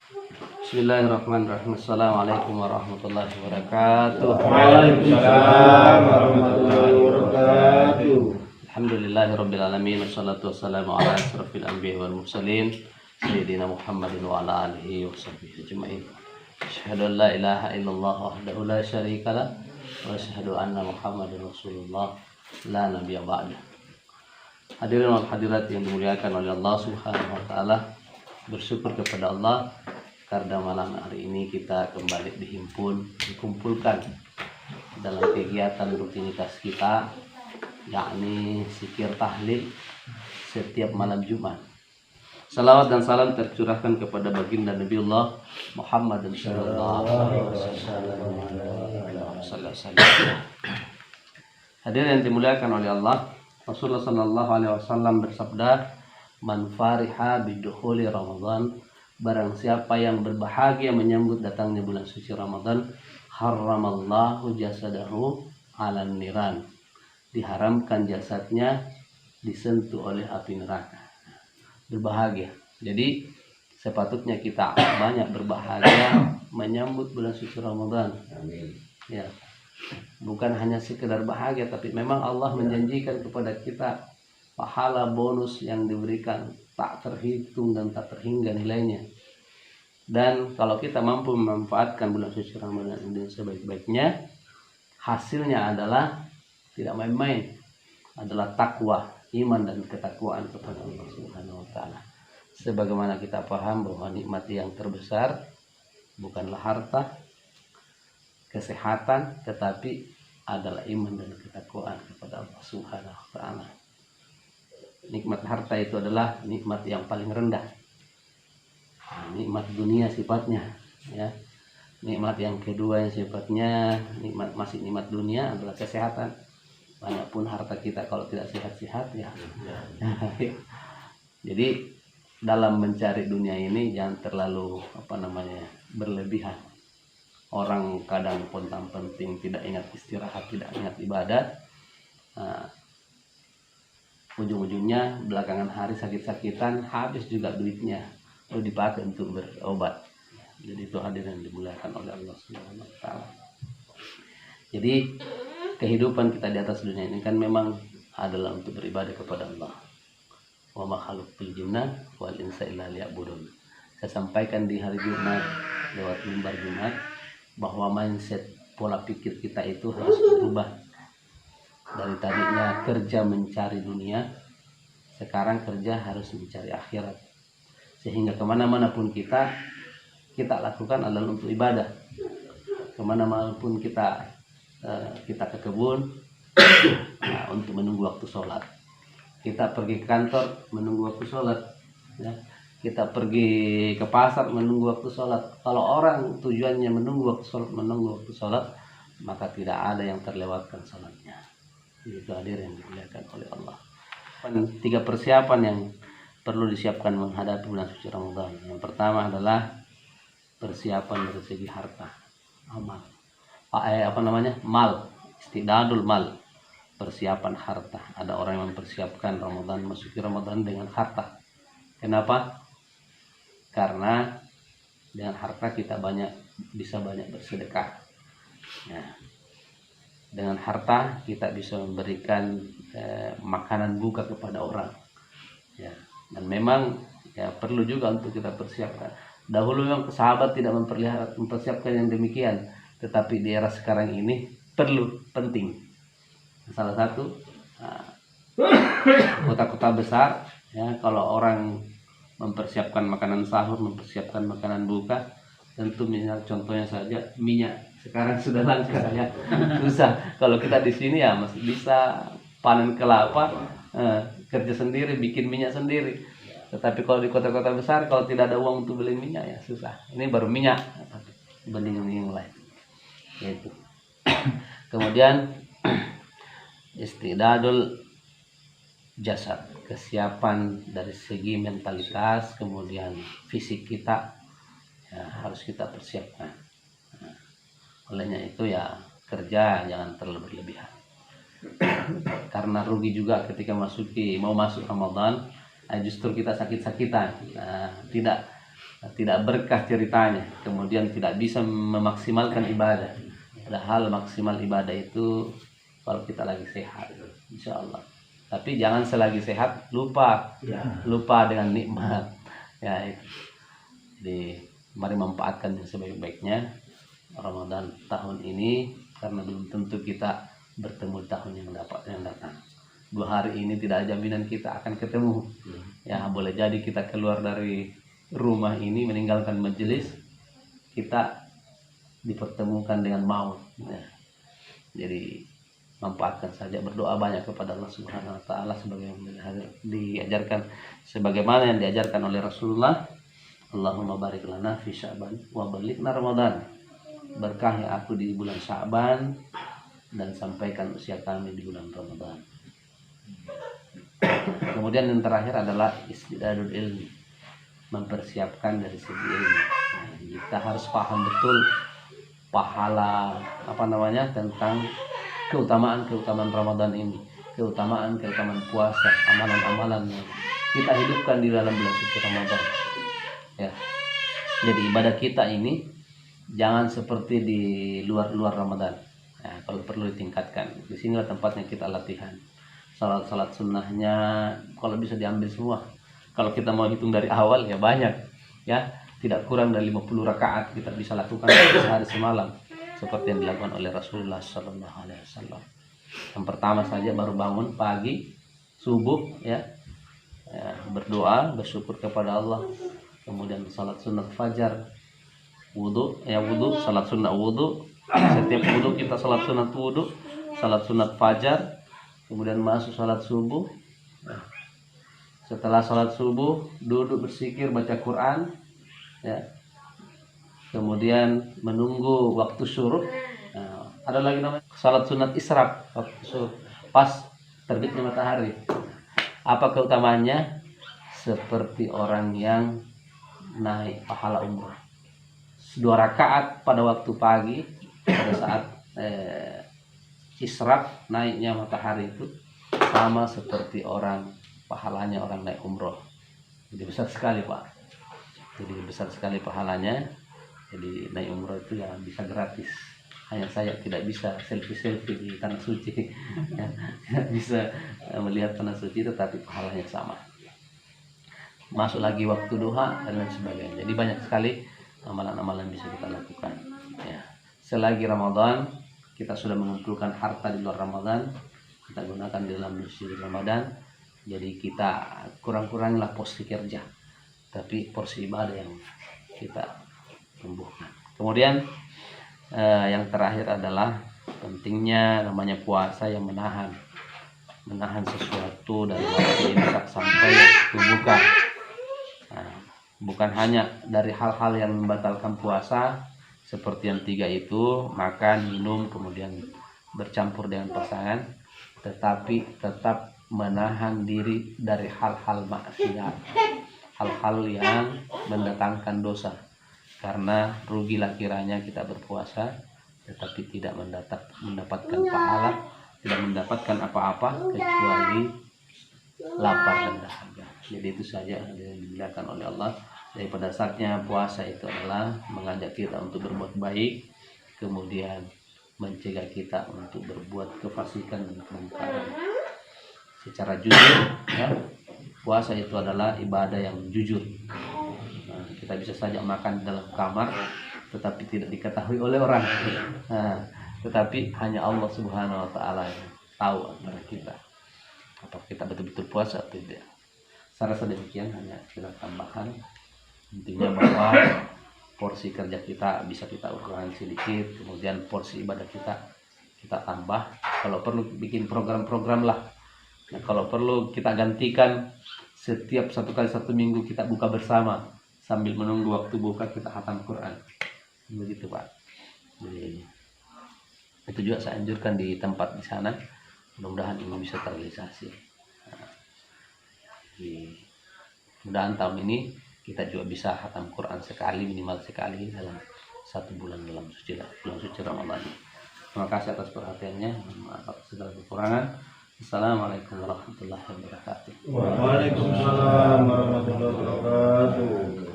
Bismillahirrahmanirrahim. Assalamualaikum warahmatullahi wabarakatuh. Waalaikumsalam warahmatullahi wabarakatuh. Alhamdulillahirabbil alamin wassalatu wassalamu ala asrofil anbiya'i wal mursalin sayyidina Muhammadin wa ala alihi wa sahbihi ajma'in. Asyhadu an la ilaha illallah wahdahu la syarika lah wa asyhadu anna Muhammadar Rasulullah la nabiyya ba'da. Hadirin wal hadirat yang dimuliakan oleh Allah Subhanahu wa taala, bersyukur kepada Allah karena malam hari ini kita kembali dikumpulkan dalam kegiatan rutinitas kita, yakni zikir tahlil setiap malam Jumat. Salawat dan salam tercurahkan kepada baginda Nabiullah Muhammad sallallahu alaihi wasallam. Hadirin yang dimuliakan oleh Allah, Rasulullah sallallahu alaihi wasallam bersabda, "Man fariha bidukhuli Ramadan, barang siapa yang berbahagia menyambut datangnya bulan suci Ramadan, haramallahu jasadahu 'alan niran." Diharamkan jasadnya disentuh oleh api neraka. Berbahagia. Jadi sepatutnya kita banyak berbahagia menyambut bulan suci Ramadan. Amin. Ya. Bukan hanya sekedar bahagia, tapi memang Allah menjanjikan kepada kita pahala bonus yang diberikan tak terhitung dan tak terhingga nilainya. Dan kalau kita mampu memanfaatkan bulan suci Ramadan ini sebaik-baiknya, hasilnya adalah tidak main-main, adalah takwa, iman dan ketakwaan kepada Allah Subhanahu wa taala. Sebagaimana kita paham bahwa nikmat yang terbesar bukanlah harta, kesehatan, tetapi adalah iman dan ketakwaan kepada Allah Subhanahu wa taala. Nikmat harta itu adalah nikmat yang paling rendah. Nikmat dunia sifatnya, ya. Nikmat yang kedua yang sifatnya masih nikmat dunia adalah kesehatan. Banyak pun harta kita kalau tidak sehat-sehat, ya. Jadi dalam mencari dunia ini jangan terlalu berlebihan. Orang kadang pontang-panting, tidak ingat istirahat, tidak ingat ibadah. Ujung-ujungnya belakangan hari sakit-sakitan, habis juga duitnya, lalu dipakai untuk berobat. Jadi itu hadirin dimuliakan oleh Allah Subhanahu wa taala. Jadi kehidupan kita di atas dunia ini kan memang adalah untuk beribadah kepada Allah. Wa ma khalaqtul jinna wal insa illa liya'budun. Saya sampaikan di hari Jumat lewat mimbar Jumat bahwa mindset pola pikir kita itu harus berubah. Dari tadinya kerja mencari dunia, sekarang kerja harus mencari akhirat. Sehingga kemana-mana pun kita lakukan adalah untuk ibadah. Kemana-mana pun kita ke kebun untuk menunggu waktu sholat. Kita pergi ke kantor menunggu waktu sholat. Ya. Kita pergi ke pasar menunggu waktu sholat. Kalau orang tujuannya menunggu waktu sholat, maka tidak ada yang terlewatkan sholatnya. Itu hadirin yang dimuliakan oleh Allah. 3 persiapan yang perlu disiapkan menghadapi bulan suci Ramadan. Yang pertama adalah persiapan dari segi harta, amal. Mal, istidadul mal, persiapan harta. Ada orang yang mempersiapkan masuki Ramadan dengan harta. Kenapa? Karena dengan harta kita bisa banyak bersedekah. Ya. Dengan harta kita bisa memberikan makanan buka kepada orang. Ya. Dan memang ya perlu juga untuk kita persiapkan. Dahulu memang sahabat tidak mempersiapkan yang demikian, tetapi di era sekarang ini penting. Salah satu kota-kota besar, ya, kalau orang mempersiapkan makanan sahur, mempersiapkan makanan buka, tentu contohnya saja minyak sekarang sudah langka, ya. Susah. Kalau kita di sini ya masih bisa panen kelapa, kerja sendiri, bikin minyak sendiri. Tetapi kalau di kota-kota besar, kalau tidak ada uang untuk beli minyak, ya susah. Ini baru minyak, beli yang lain. Yaitu. Kemudian istidadul jasad, kesiapan dari segi mentalitas, kemudian fisik kita, ya, harus kita persiapkan. Olehnya itu ya kerja jangan terlalu berlebihan. Karena rugi juga ketika mau masuk Ramadan, justru kita sakit-sakitan. Tidak tidak berkah ceritanya, kemudian tidak bisa memaksimalkan ibadah. Padahal maksimal ibadah itu kalau kita lagi sehat, insya Allah. Tapi jangan selagi sehat lupa dengan nikmat. Ya, itu. Jadi mari manfaatkan yang sebaik-baiknya Ramadan tahun ini, karena belum tentu kita bertemu tahun yang datang. 2 hari ini tidak ada jaminan kita akan ketemu. Ya, boleh jadi kita keluar dari rumah ini meninggalkan majelis, kita dipertemukan dengan maut. Ya. Jadi manfaatkan saja, berdoa banyak kepada Allah Subhanahu wa taala sebagaimana yang diajarkan oleh Rasulullah. Allahumma barik lana fi Sya'ban wa balighna Ramadan. Berkahi aku di bulan Sya'ban dan sampaikan usia kami di bulan Ramadan. Kemudian yang terakhir adalah istidadul ilmi, mempersiapkan dari segi ilmu. Nah, kita harus paham betul pahala tentang keutamaan Ramadan ini, keutamaan puasa, amalan-amalan yang kita hidupkan di dalam bulan suci Ramadan. Ya. Jadi ibadah kita ini jangan seperti di luar Ramadan. Nah, kalau perlu ditingkatkan. Di sinilah tempatnya kita latihan. Salat sunnahnya kalau bisa diambil semua. Kalau kita mau hitung dari awal ya banyak. Ya, tidak kurang dari 50 rakaat kita bisa lakukan sehari semalam seperti yang dilakukan oleh Rasulullah SAW. Yang pertama saja baru bangun pagi subuh ya, berdoa, bersyukur kepada Allah. Kemudian salat sunat fajar, wudhu, salat sunat wudhu. Setiap wudhu kita salat sunat wudhu, salat sunat fajar. Kemudian masuk salat subuh. Setelah salat subuh duduk berzikir, baca Quran, ya. Kemudian menunggu waktu syuruk. Nah, ada lagi namanya salat sunat isyraq, waktu syuruk, pas terbitnya matahari. Apa keutamaannya? Seperti orang yang naik pahala umroh. 2 rakaat pada waktu pagi pada saat isyraq, naiknya matahari itu sama seperti pahalanya orang naik umroh. Jadi besar sekali Pak. Jadi besar sekali pahalanya. Jadi naik umroh itu yang bisa gratis. Hanya saya tidak bisa selfie di tanah suci. Tidak bisa melihat tanah suci, tetapi pahalanya sama. Masuk lagi waktu duha dan lain sebagainya. Jadi banyak sekali amalan-amalan bisa kita lakukan. Ya. Selagi Ramadan kita sudah mengumpulkan harta di luar Ramadan, kita gunakan di dalam masjid Ramadan. Jadi kita kurang-kuranglah porsi kerja, tapi porsi ibadah yang kita tumbuhkan. Kemudian yang terakhir adalah pentingnya namanya puasa yang menahan sesuatu dari waktu imsak sampai waktu buka. Nah, bukan hanya dari hal-hal yang membatalkan puasa seperti yang 3 itu, makan, minum, kemudian bercampur dengan pasangan, tetapi tetap menahan diri dari hal-hal maksiat, hal-hal yang mendatangkan dosa. Karena rugilah kiranya kita berpuasa tetapi tidak mendapatkan pahala, tidak mendapatkan apa-apa kecuali lapar dan dahaga. Jadi itu saja yang dimuliakan oleh Allah. Jadi pada saatnya puasa itu adalah mengajak kita untuk berbuat baik, kemudian mencegah kita untuk berbuat kefasikan dan kemungkaran secara jujur. Ya. Puasa itu adalah ibadah yang jujur. Nah, kita bisa saja makan di dalam kamar, tetapi tidak diketahui oleh orang. Nah, tetapi hanya Allah Subhanahu Wa Taala yang tahu antara kita apa kita betul-betul puasa atau tidak. Saya rasa demikian, hanya kita tambahan. Intinya bahwa porsi kerja kita bisa kita ukuran sedikit, kemudian porsi ibadah kita tambah. Kalau perlu bikin program-program lah. Nah, kalau perlu kita gantikan setiap 1 kali 1 minggu kita buka bersama sambil menunggu waktu buka kita khatam Quran. Begitu Pak. Jadi itu juga saya anjurkan di tempat di sana. Mudah-mudahan ini bisa terrealisasi. Nah, mudah-mudahan tahun ini kita juga bisa khatam Quran minimal sekali dalam 1 bulan bulan suci Ramadan. Terima kasih atas perhatiannya. Maaf segala kekurangan. Assalamualaikum warahmatullahi wabarakatuh. Waalaikumsalam warahmatullahi wabarakatuh.